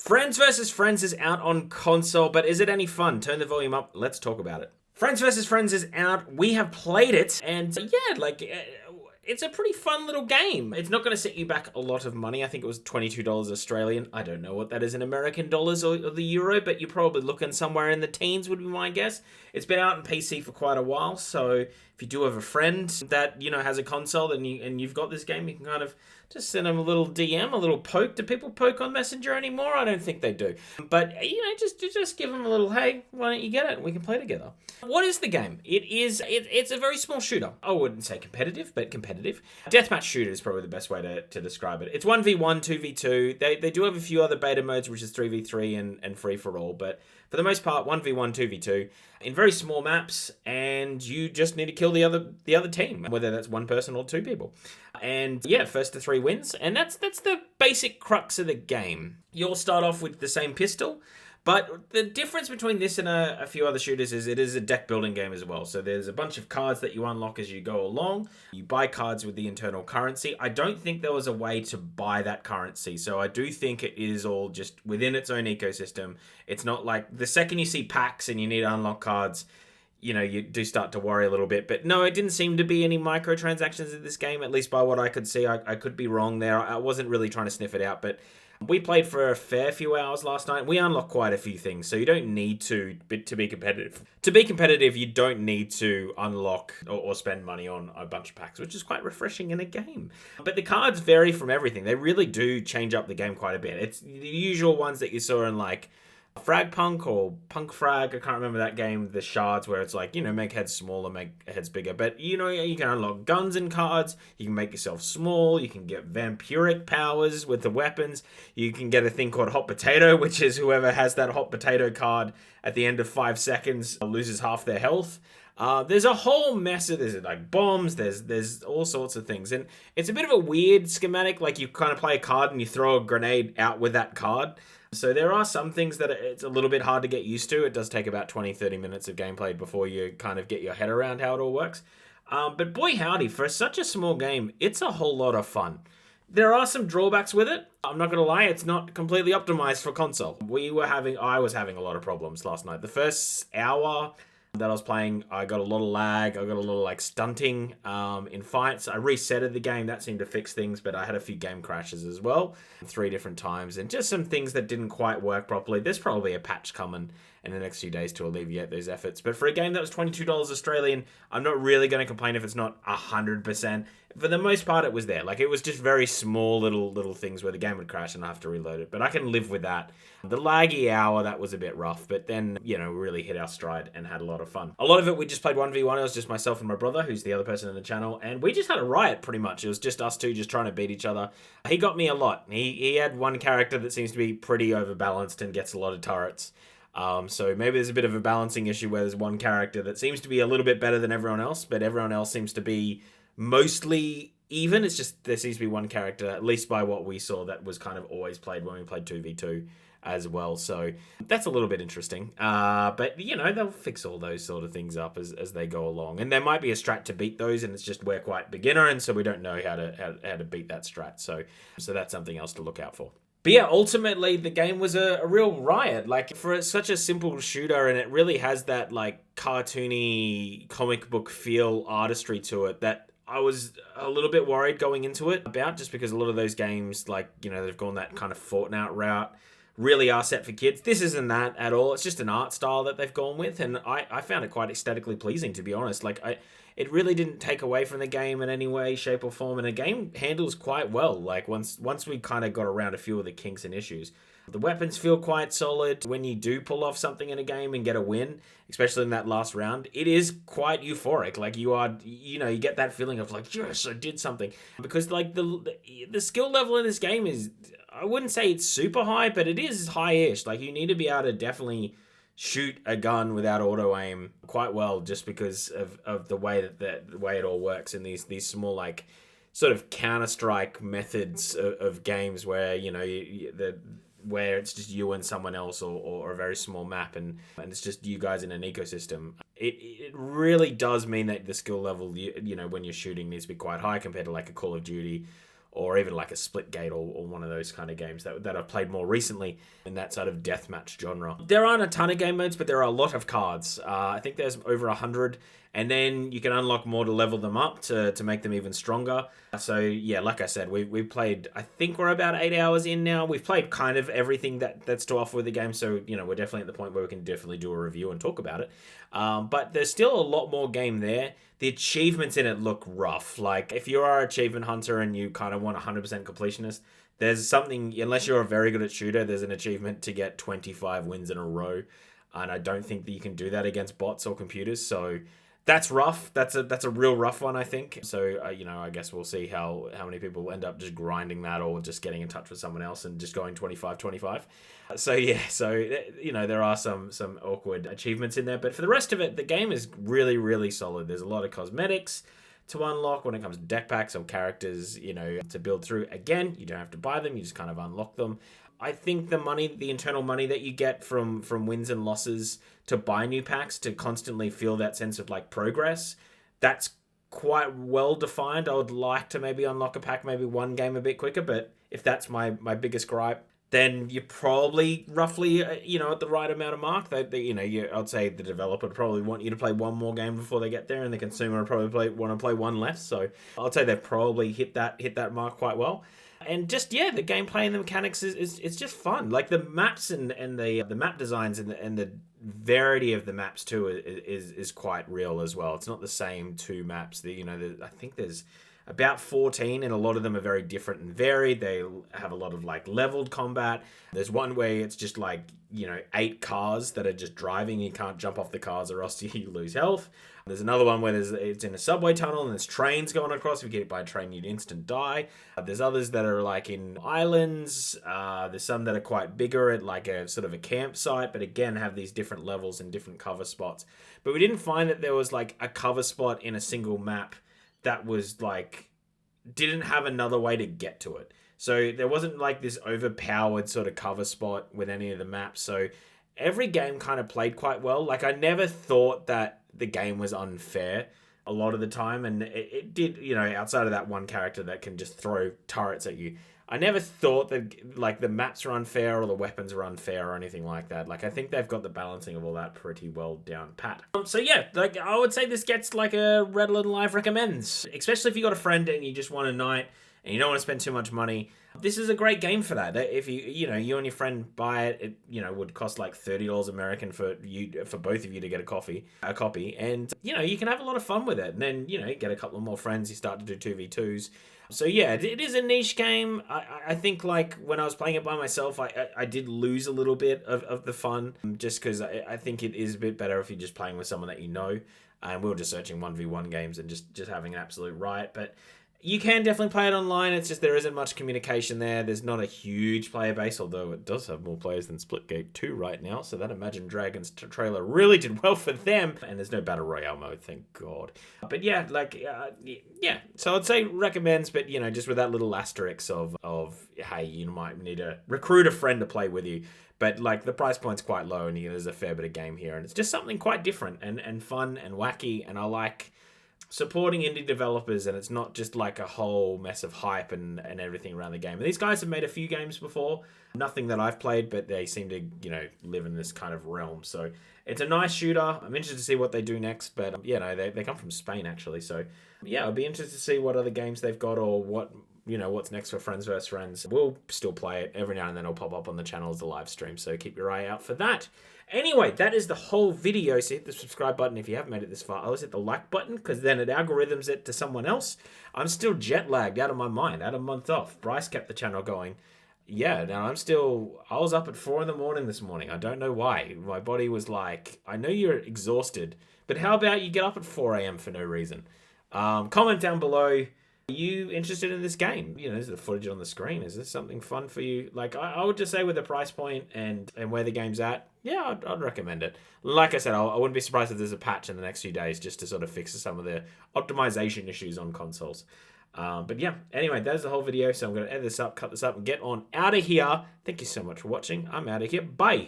Friends vs. Friends is out on console, but is it any fun? Turn the volume up. Let's talk about it. Friends vs. Friends is out. We have played it, and it's a pretty fun little game. It's not going to set you back a lot of money. I think it was $22 Australian. I don't know what that is in American dollars or the euro, but you're probably looking somewhere in the teens would be my guess. It's been out on PC for quite a while, so if you do have a friend that, has a console and you've got this game, you can kind of just send them a little DM, a little poke. Do people poke on Messenger anymore? I don't think they do. But, just give them a little, hey, why don't you get it and we can play together. What is the game? It's a very small shooter. I wouldn't say competitive, but competitive. Deathmatch shooter is probably the best way to describe it. It's 1v1, 2v2. They do have a few other beta modes, which is 3v3 and free-for-all, but for the most part, 1v1, 2v2 in very small maps, and you just need to kill the other team, whether that's one person or two people. And yeah, first to three wins, and that's the basic crux of the game. You'll start off with the same pistol, but the difference between this and a few other shooters is it is a deck building game as well. So there's a bunch of cards that you unlock as you go along. You buy cards with the internal currency. I don't think there was a way to buy that currency. So I do think it is all just within its own ecosystem. It's not like the second you see packs and you need to unlock cards, you do start to worry a little bit. But no, it didn't seem to be any microtransactions in this game, at least by what I could see. I could be wrong there. I wasn't really trying to sniff it out, but we played for a fair few hours last night. We unlocked quite a few things, so you don't need to be competitive. To be competitive, you don't need to unlock or spend money on a bunch of packs, which is quite refreshing in a game. But the cards vary from everything. They really do change up the game quite a bit. It's the usual ones that you saw in like Frag Punk or Punk Frag. I can't remember that game, the shards, where it's like, make heads smaller, make heads bigger. But, you can unlock guns and cards. You can make yourself small. You can get vampiric powers with the weapons. You can get a thing called Hot Potato, which is whoever has that Hot Potato card at the end of 5 seconds loses half their health. There's a whole mess of, there's like bombs, there's all sorts of things. And it's a bit of a weird schematic, like you kind of play a card and you throw a grenade out with that card. So there are some things that it's a little bit hard to get used to. It does take about 20-30 minutes of gameplay before you kind of get your head around how it all works. But boy howdy, for such a small game, it's a whole lot of fun. There are some drawbacks with it. I'm not going to lie, it's not completely optimized for console. I was having a lot of problems last night. The first hour that I was playing, I got a lot of lag, I got a little stunting in fights. I resetted the game, that seemed to fix things, but I had a few game crashes as well, 3 different times, and just some things that didn't quite work properly. There's probably a patch coming in the next few days to alleviate those efforts, but for a game that was $22 Australian, I'm not really going to complain if it's not 100%. For the most part, it was there. Like, it was just very small little things where the game would crash and I have to reload it, but I can live with that. The laggy hour, that was a bit rough, but then, we really hit our stride and had a lot of fun. A lot of it, we just played 1v1. It was just myself and my brother, who's the other person in the channel, and we just had a riot, pretty much. It was just us two just trying to beat each other. He got me a lot. He had one character that seems to be pretty overbalanced and gets a lot of turrets. So maybe there's a bit of a balancing issue where there's one character that seems to be a little bit better than everyone else, but everyone else seems to be mostly even. It's just there seems to be one character, at least by what we saw, that was kind of always played when we played 2v2 as well. So that's a little bit interesting. But, they'll fix all those sort of things up as they go along. And there might be a strat to beat those, and it's just we're quite beginner, and so we don't know how to beat that strat. So that's something else to look out for. But yeah, ultimately, the game was a real riot. Like, for such a simple shooter, and it really has that, cartoony comic book feel, artistry to it, that I was a little bit worried going into it about, just because a lot of those games, they've gone that kind of Fortnite route, really are set for kids. This isn't that at all. It's just an art style that they've gone with, and I found it quite aesthetically pleasing, to be honest. It really didn't take away from the game in any way, shape, or form, and the game handles quite well. Once we kind of got around a few of the kinks and issues, the weapons feel quite solid. When you do pull off something in a game and get a win, especially in that last round, it is quite euphoric. You get that feeling of yes, I did something, because the skill level in this game is, I wouldn't say it's super high, but it is high-ish. You need to be able to definitely shoot a gun without auto aim quite well, just because of the way the way it all works in these small sort of Counter-Strike methods of games where where it's just you and someone else, or a very small map, and it's just you guys in an ecosystem. It really does mean that the skill level when you're shooting needs to be quite high compared to a Call of Duty or even like a Splitgate or one of those kind of games that I've played more recently in that sort of deathmatch genre. There aren't a ton of game modes, but there are a lot of cards. I think there's over 100, and then you can unlock more to level them up to make them even stronger. So yeah, like I said, we've played, I think we're about 8 hours in now. We've played kind of everything that's to offer with the game, so we're definitely at the point where we can definitely do a review and talk about it. But there's still a lot more game there. The achievements in it look rough. Like, if you are an achievement hunter and you kind of want 100% completionist, there's something, unless you're very good at shooter, there's an achievement to get 25 wins in a row. And I don't think that you can do that against bots or computers. So that's rough. That's a real rough one, I think. So, I guess we'll see how many people end up just grinding that or just getting in touch with someone else and just going 25-25. So, yeah. So, there are some awkward achievements in there. But for the rest of it, the game is really, really solid. There's a lot of cosmetics to unlock when it comes to deck packs or characters, to build through. Again, you don't have to buy them. You just kind of unlock them. I think the internal money that you get from wins and losses to buy new packs, to constantly feel that sense of like progress, that's quite well defined. I would like to maybe unlock a pack, maybe one game a bit quicker, but if that's my biggest gripe, then you're probably roughly, at the right amount of mark. I'd say the developer would probably want you to play one more game before they get there, and the consumer would probably want to play one less. So I'd say they've probably hit that mark quite well. And just, yeah, the gameplay and the mechanics is just fun. Like the maps and the map designs and the variety of the maps too is quite real as well. It's not the same two maps. I think there's about 14, and a lot of them are very different and varied. They have a lot of like leveled combat. There's one where it's just like 8 cars that are just driving. You can't jump off the cars or else you lose health. There's another one where it's in a subway tunnel and there's trains going across. If you get hit by a train, you'd instant die. There's others that are like in islands. There's some that are quite bigger at like a sort of a campsite, but again have these different levels and different cover spots. But we didn't find that there was like a cover spot in a single map that was like, didn't have another way to get to it. So there wasn't like this overpowered sort of cover spot with any of the maps. So every game kind of played quite well. Like, I never thought that the game was unfair a lot of the time. And it did, outside of that one character that can just throw turrets at you, I never thought that like the maps are unfair or the weapons are unfair or anything like that. Like, I think they've got the balancing of all that pretty well down pat. So yeah, like I would say this gets like a Red Alert Live recommends, especially if you got a friend and you just want a night and you don't want to spend too much money. This is a great game for that. If you and your friend buy it, it would cost like $30 American for both of you to get a copy, and you can have a lot of fun with it. And then get a couple of more friends. You start to do 2v2s. So yeah, it is a niche game. I think like when I was playing it by myself, I did lose a little bit of the fun, just because I think it is a bit better if you're just playing with someone that you know. And we were just searching 1v1 games and just having an absolute riot. But you can definitely play it online. It's just there isn't much communication there. There's not a huge player base, although it does have more players than Splitgate 2 right now. So that Imagine Dragons trailer really did well for them. And there's no Battle Royale mode, thank God. But yeah, yeah. So I'd say recommends, but just with that little asterisk of hey, you might need to recruit a friend to play with you. But like the price point's quite low and there's a fair bit of game here. And it's just something quite different and fun and wacky. And I like supporting indie developers, and it's not just like a whole mess of hype and everything around the game. And these guys have made a few games before, nothing that I've played, but they seem to live in this kind of realm. So it's a nice shooter. I'm interested to see what they do next, but they come from Spain actually. So yeah, I'll be interested to see what other games they've got or what's next for Friends vs. Friends. We'll still play it. Every now and then it'll pop up on the channel as a live stream, so keep your eye out for that. Anyway, that is the whole video, so hit the subscribe button if you haven't made it this far. Always hit the like button, because then it algorithms it to someone else. I'm still jet lagged, out of my mind, out of a month off. Bryce kept the channel going. Yeah, now I was up at 4 in the morning this morning. I don't know why. My body was like, I know you're exhausted, but how about you get up at 4 a.m. for no reason? Comment down below. Are you interested in this game? There's the footage on the screen. Is this something fun for you? Like, I would just say with the price point and where the game's at, yeah, I'd recommend it. Like I said, I wouldn't be surprised if there's a patch in the next few days just to sort of fix some of the optimization issues on consoles. But yeah, anyway, that's the whole video. So I'm going to edit this up, cut this up, and get on out of here. Thank you so much for watching. I'm out of here. Bye.